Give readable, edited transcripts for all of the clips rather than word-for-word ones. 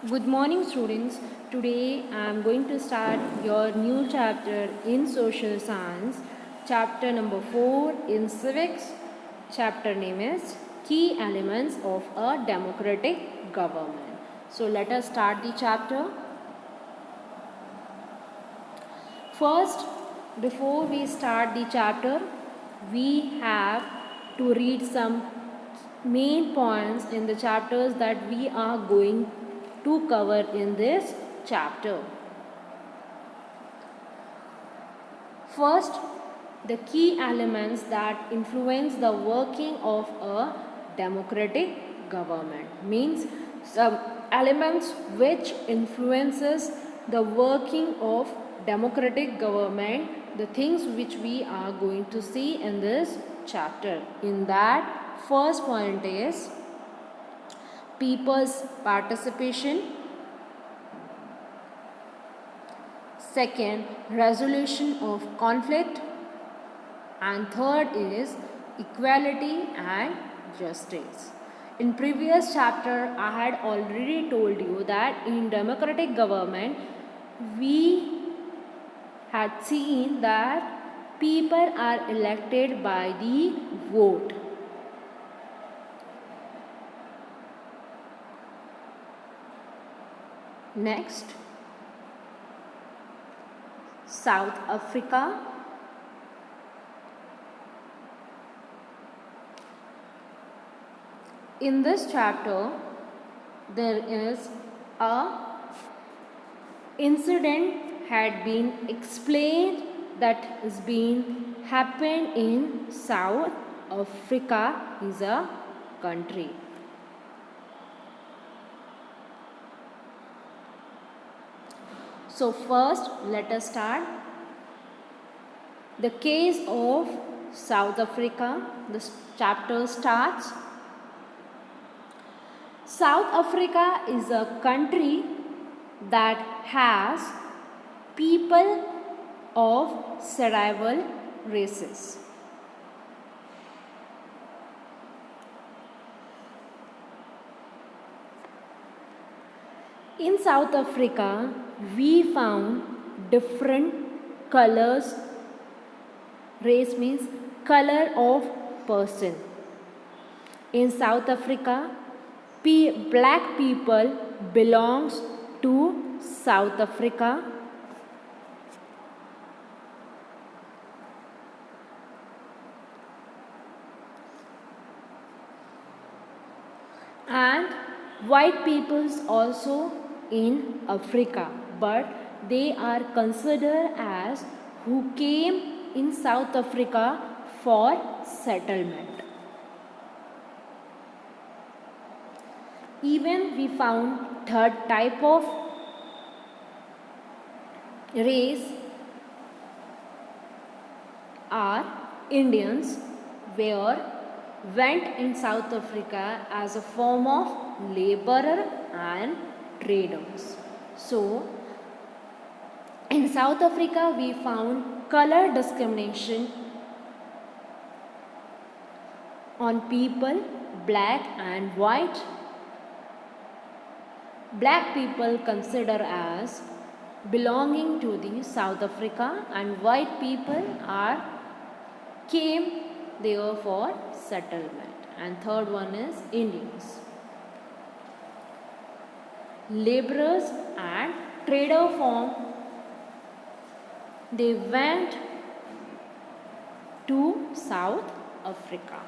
Good morning, students. Today I am going to start your new chapter in social science, chapter number 4 in civics. Chapter name is Key Elements of a Democratic Government. So let us start the chapter. First, before we start the chapter, we have to read some main points in the chapters that we are going to cover in this chapter. First, the key elements that influence the working of a democratic government means some elements which influences the working of democratic government, the things which we are going to see in this chapter. In that, first point is people's participation. Second, resolution of conflict. And third is equality and justice. In previous chapter, I had already told you that in democratic government, we had seen that people are elected by the vote. Next, South Africa. In this chapter, there is a incident had been explained that is being happened in South Africa is a country. So first, let us start the case of South Africa. This chapter starts. South Africa is a country that has people of several races. In South Africa, we found different colors. Race means color of person. In South Africa, black people belongs to South Africa. And white peoples also in Africa, but they are considered as who came in South Africa for settlement. Even we found third type of race are Indians, where went in South Africa as a form of laborer and traders. So, in South Africa, we found color discrimination on people, black and white. Black people considered as belonging to the South Africa, and white people came there for settlement. And third one is Indians. Laborers and trader form, they went to South Africa.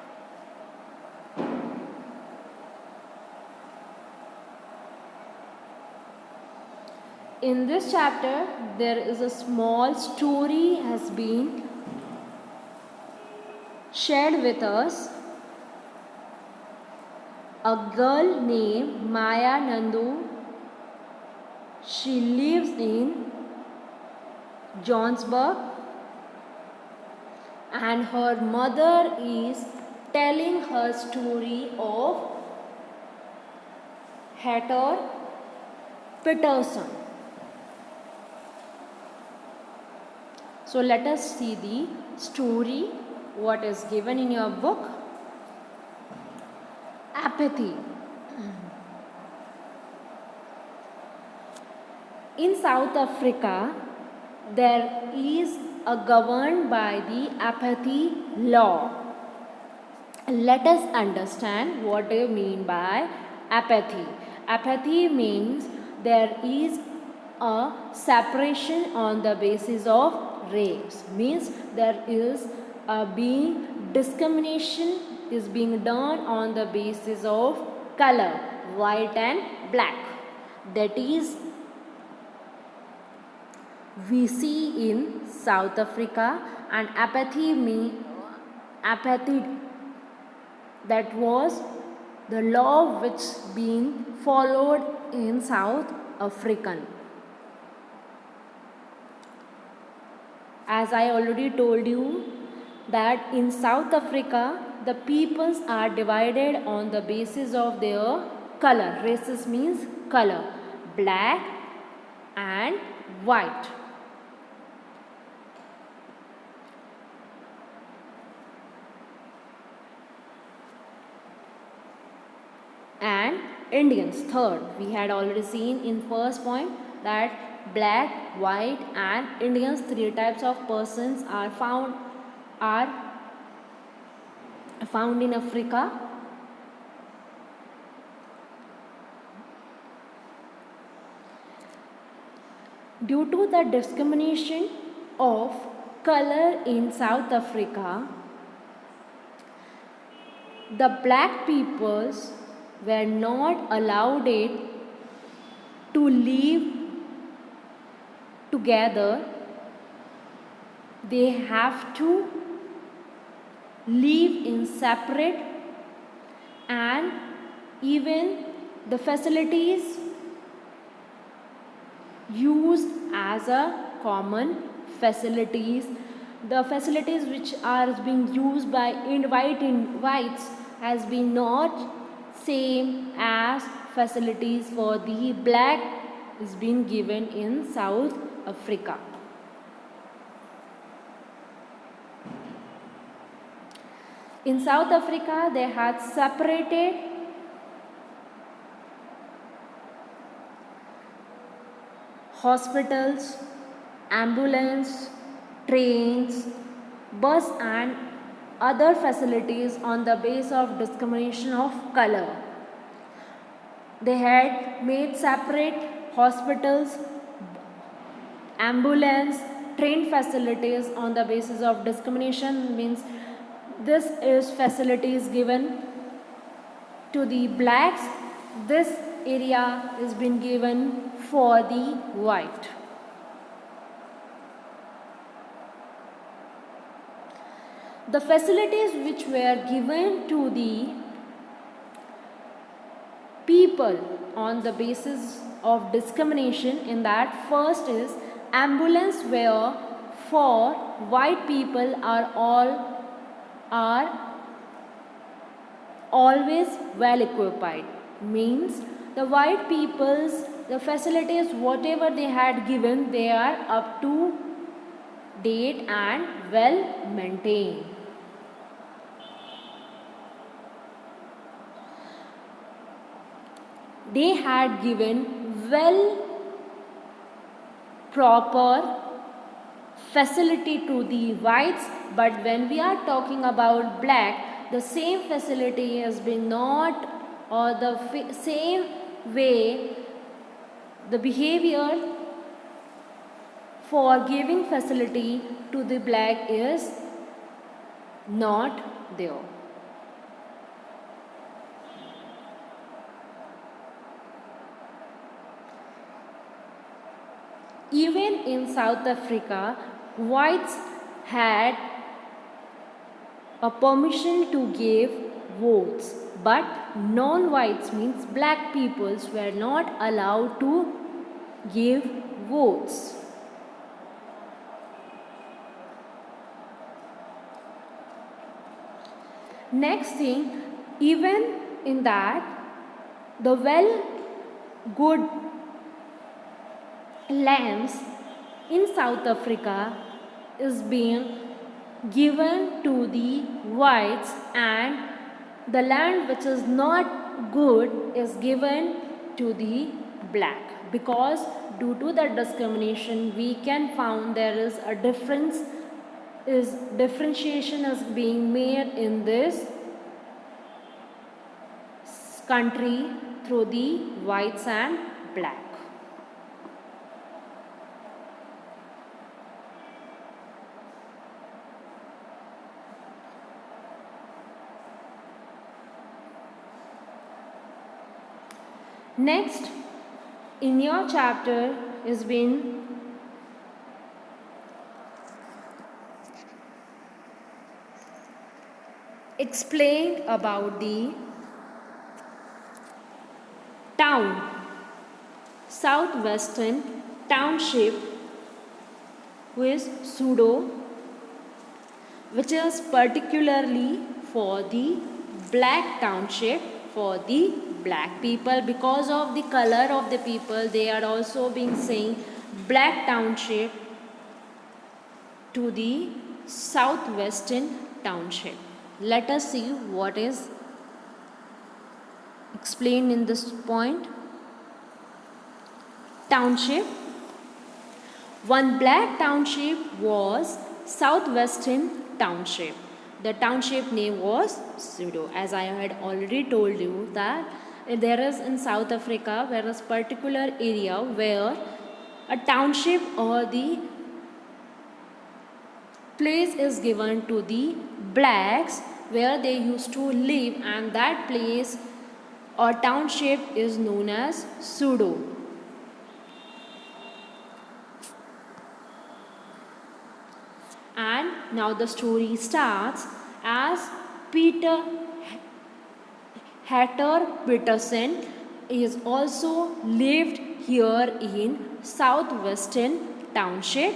In this chapter, there is a small story has been shared with us. A girl named Maya Nandu, she lives in Johannesburg, and her mother is telling her story of Hector Peterson. So let us see the story, what is given in your book. Apathy. In South Africa, there is a governed by the apathy law. Let us understand what do you mean by apathy. Apathy means there is a separation on the basis of race. Means there is a being discrimination is being done on the basis of color, white and black. That is we see in South Africa, and apathy, that was the law which being followed in South African. As I already told you that in South Africa the peoples are divided on the basis of their color. Races means color, black and white. And Indians. Third, we had already seen in first point that black, white and Indians, three types of persons are found in Africa. Due to the discrimination of color in South Africa, the black peoples were not allowed it to live together. They have to live in separate, and even the facilities used as a common facilities. The facilities which are being used by whites has been not same as facilities for the black is being given in South Africa. In South Africa, they had separated hospitals, ambulance, trains, bus and other facilities on the basis of discrimination of color. They had made separate hospitals, ambulance, train facilities on the basis of discrimination. Means this is facilities given to the blacks, this area is been given for the white. The facilities which were given to the people on the basis of discrimination, in that first is ambulance, where for white people are always well equipped. Means the white people's the facilities whatever they had given, they are up to date and well maintained. They had given well proper facility to the whites, but when we are talking about black, the same facility has been not, or the same way the behavior for giving facility to the black is not there. Even in South Africa, whites had a permission to give votes, but non-whites means black peoples were not allowed to give votes. Next thing, even in that, the good lands in South Africa is being given to the whites, and the land which is not good is given to the black, because due to that discrimination we can found there is a differentiation is being made in this country through the whites and black. Next, in your chapter is been explained about the town, southwestern township, who is pseudo, which is particularly for the black township, for the black people. Because of the color of the people, they are also being saying black township to the southwestern township. Let us see what is explained in this point. Township. One black township was southwestern township. The township name was pseudo. As I had already told you that there is in South Africa there is particular area where a township or the place is given to the blacks where they used to live, and that place or township is known as pseudo. And now the story starts as Peter Hatter Peterson is also lived here in southwestern township,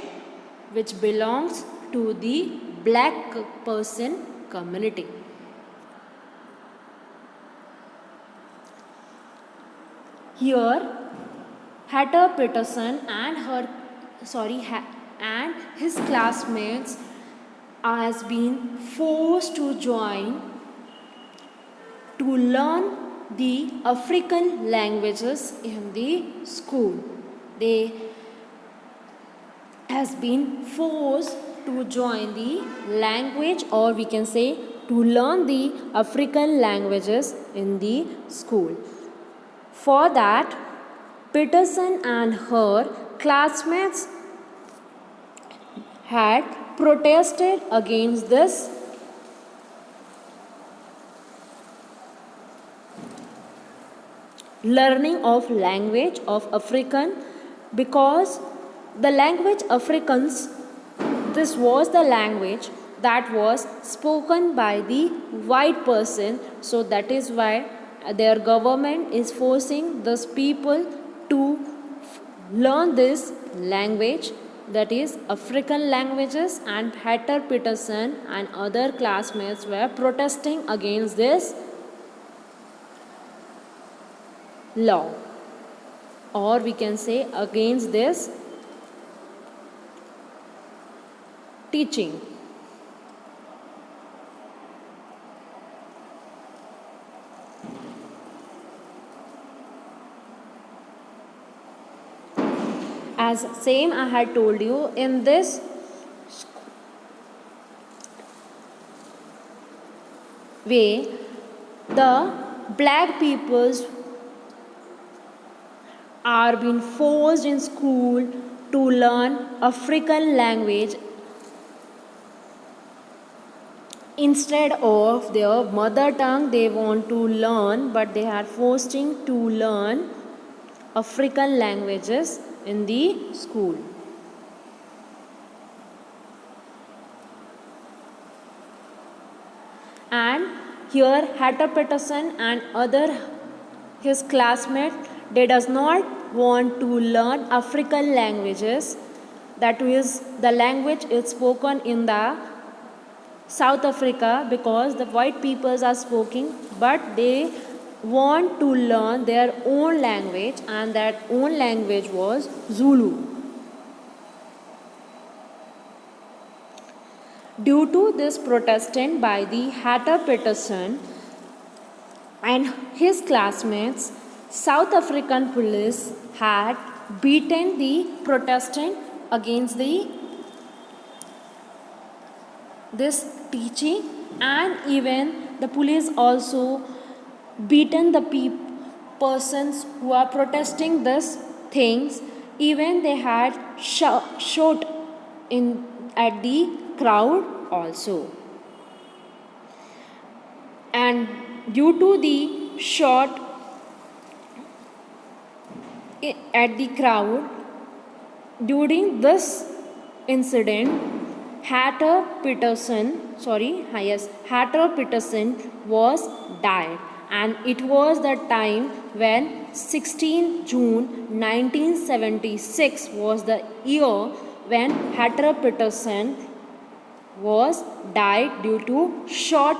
which belongs to the black person community. Here Hatter Peterson and his classmates has been forced to join to learn the African languages in the school. They has been forced to join the language, or we can say to learn the African languages in the school. For that, Peterson and her classmates had protested against this learning of language of African, because the language Africans, this was the language that was spoken by the white person. So that is why their government is forcing these people to learn this language, that is African languages, and Hatter Peterson and other classmates were protesting against this law, or we can say against this teaching. As same I had told you, in this way the black peoples are being forced in school to learn African language instead of their mother tongue. They want to learn, but they are forcing to learn African languages in the school. And here Hatter Peterson and other his classmates, they does not want to learn African languages, that is the language is spoken in the South Africa, because the white peoples are speaking, but they want to learn their own language, and that own language was Zulu. Due to this protestant by the Hatter Peterson and his classmates, South African police had beaten the protestant against this teaching, and even the police also beaten the persons who are protesting this things. Even they had shot in at the crowd also, and due to the shot at the crowd during this incident, Hatter Peterson was died, and it was the time when 16 June 1976 was the year when Hatter Peterson was died due to shot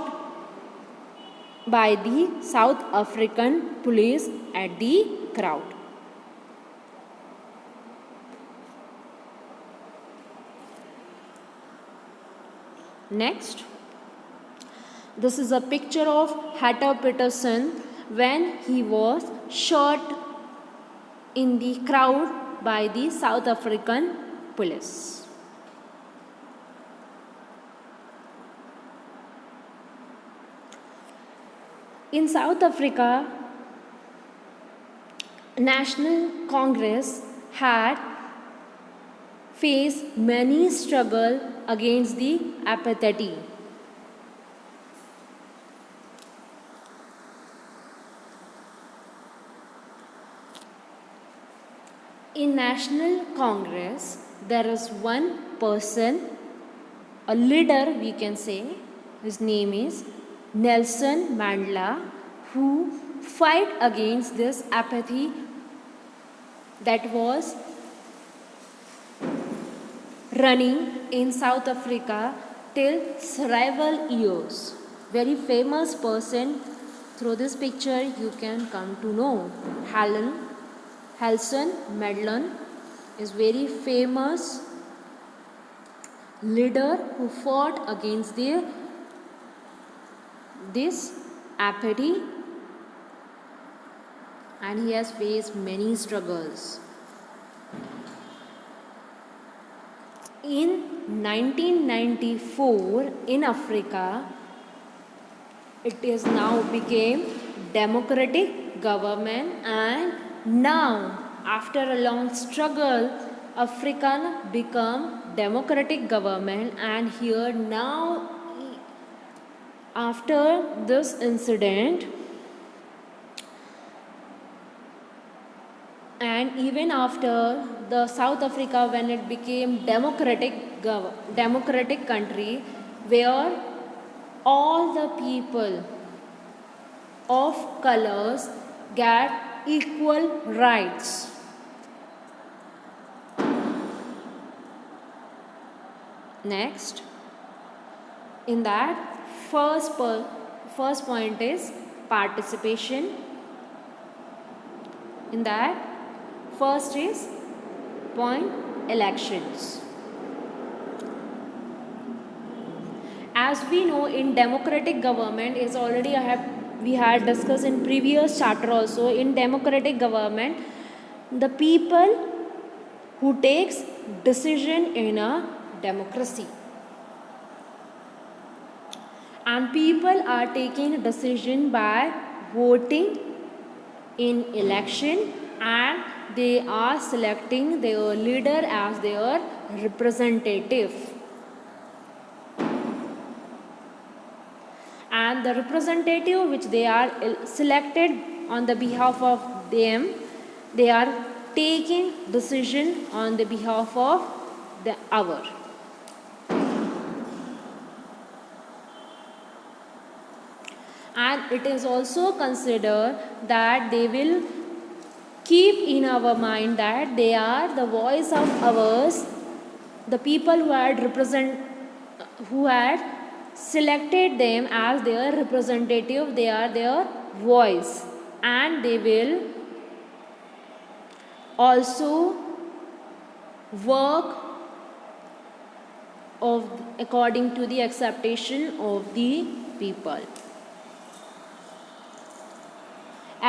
by the South African police at the crowd. Next, this is a picture of Hatter Peterson when he was shot in the crowd by the South African police. In South Africa, National Congress had faced many struggles against the apartheid. In National Congress, there is one person, a leader we can say, his name is Nelson Mandela, who fight against this apathy that was running in South Africa till several years. Very famous person. Through this picture you can come to know Nelson Mandela is very famous leader who fought against this apathy, and he has faced many struggles. In 1994 in Africa, it is now became democratic government, and now after a long struggle Africa become democratic government. And here now, after this incident, and even after the South Africa when it became democratic country, where all the people of colors get equal rights. Next, in that first point is participation. In that first is point elections. As we know, in democratic government is already we had discussed in previous chapter also. In democratic government, the people who takes decision in a democracy, and people are taking decision by voting in election, and they are selecting their leader as their representative, and the representative which they are selected on the behalf of them, they are taking decision on the behalf of our. And it is also considered that they will keep in our mind that they are the voice of ours, the people who had selected them as their representative, they are their voice, and they will also work according to the acceptation of the people.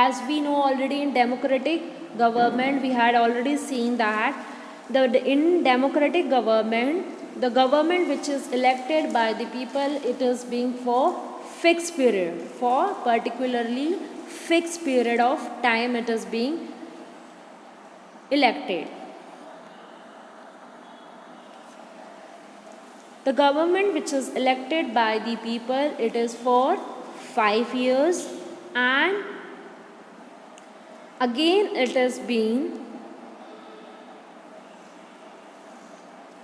As we know already, in democratic government we had already seen that in democratic government, the government which is elected by the people, it is being for fixed period, for particularly fixed period of time it is being elected. The government which is elected by the people, it is for 5 years, and again it is being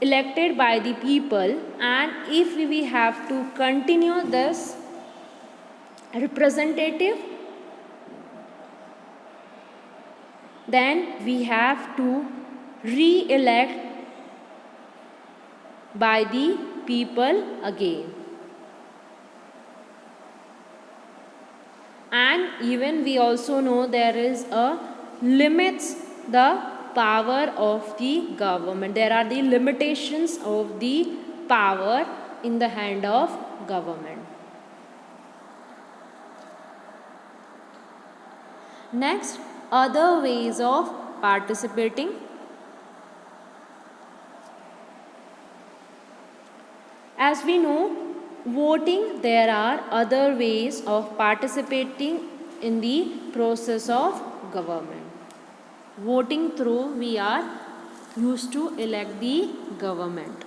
elected by the people, and if we have to continue this representative, then we have to re-elect by the people again. And even we also know there is a limits the power of the government. There are the limitations of the power in the hand of government. Next, other ways of participating. As we know, voting, there are other ways of participating in the process of government. Voting through, we are used to elect the government.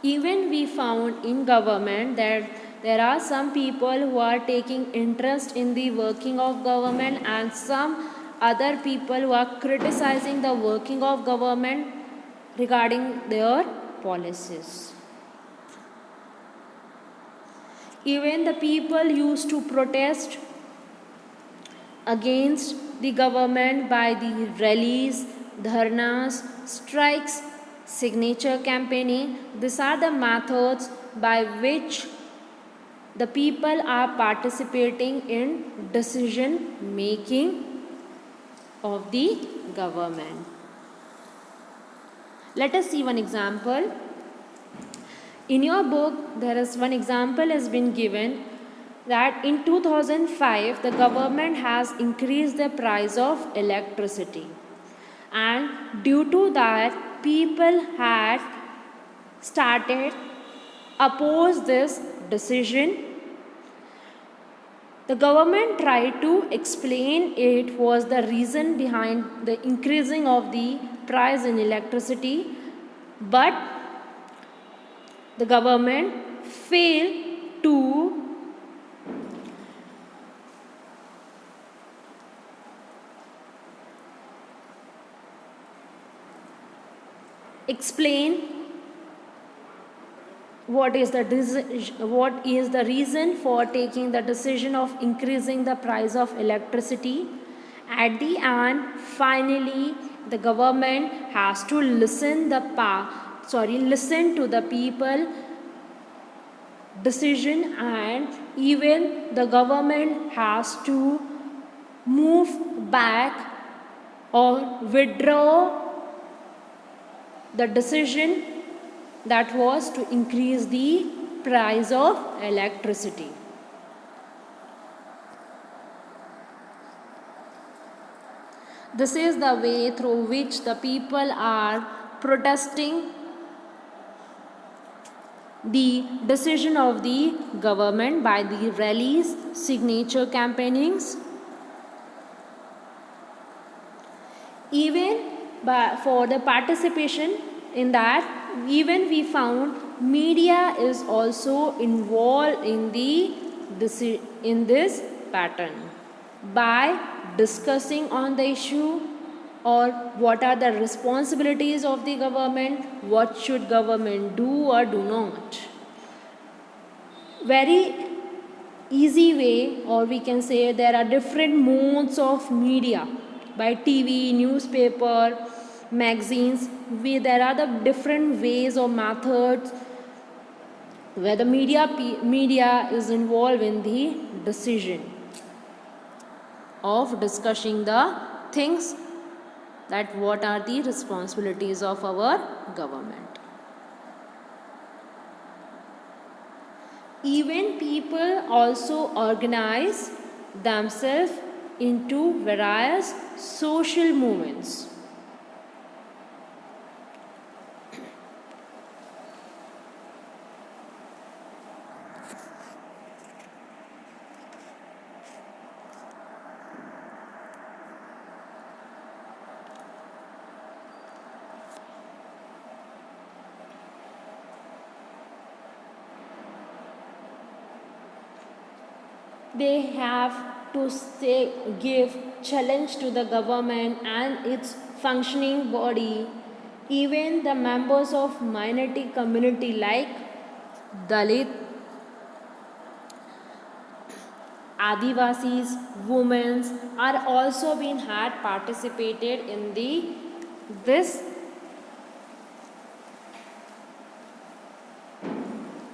Even we found in government that there are some people who are taking interest in the working of government, and some other people who are criticizing the working of government regarding their policies. Even the people used to protest against the government by the rallies, dharnas, strikes, signature campaigning. These are the methods by which the people are participating in decision making of the government. Let us see one example. In your book, there is one example has been given that in 2005 the government has increased the price of electricity, and due to that people had started oppose this decision. The government tried to explain it was the reason behind the increasing of the price in electricity, but the government failed to explain what is the reason for taking the decision of increasing the price of electricity. At the end, finally the government has to listen to the people decision, and even the government has to move back or withdraw the decision that was to increase the price of electricity. This is the way through which the people are protesting the decision of the government by the rallies, signature campaignings. Even for the participation in that, even we found media is also involved in this pattern by discussing on the issue, or what are the responsibilities of the government, what should government do or do not. Very easy way, or we can say there are different modes of media by TV, newspaper, magazines. There are the different ways or methods where the media is involved in the decision of discussing the things that what are the responsibilities of our government. Even people also organize themselves into various social movements. They have to give challenge to the government and its functioning body. Even the members of minority community like Dalit, Adivasis, women are also being had participated in the this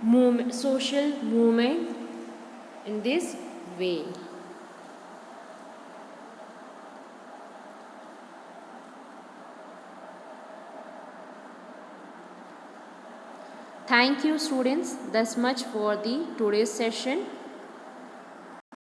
movement, social movement in this way. Thank you students. That's much for the today's session.